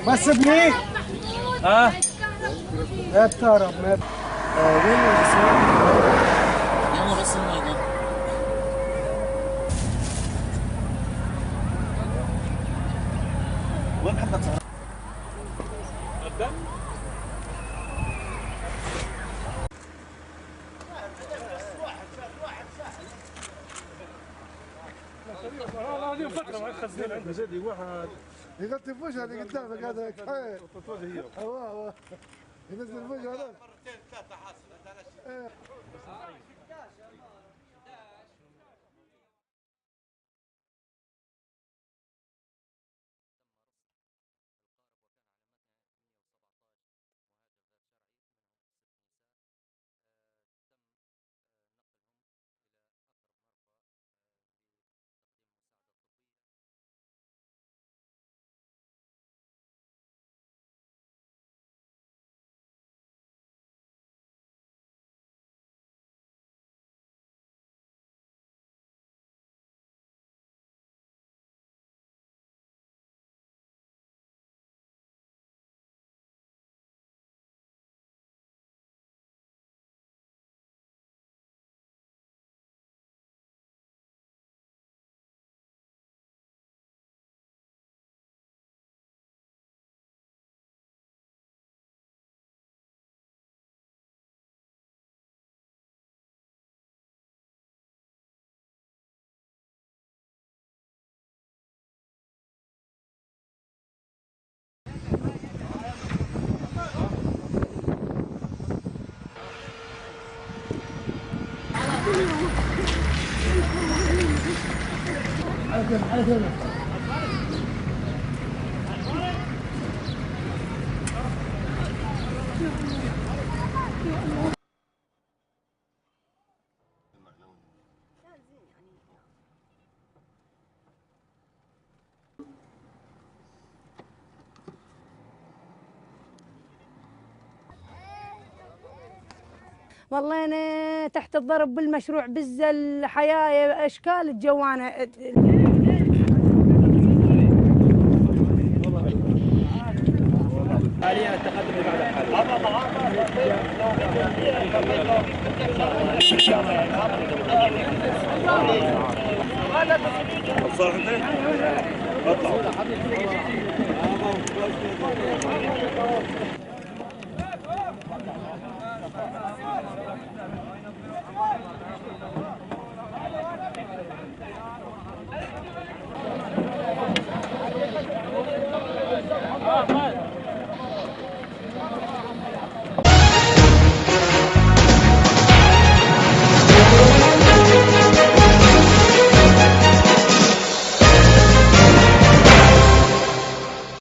بس ابني ها ما بتهرب ما يلا بس المية. وين حبة سهرة؟ أبدأ؟ هذه فترة ما خزين عندنا زيدي واحد يغطي في وجهه اللي قدامك هذا كفايه هو ينزل في وجهه هذا مرتين ثلاثة حاصل والله أنا تحت الضرب بالمشروع الحياة أشكال الجوانة. حاليا التقدم اللي بعد اطلعوا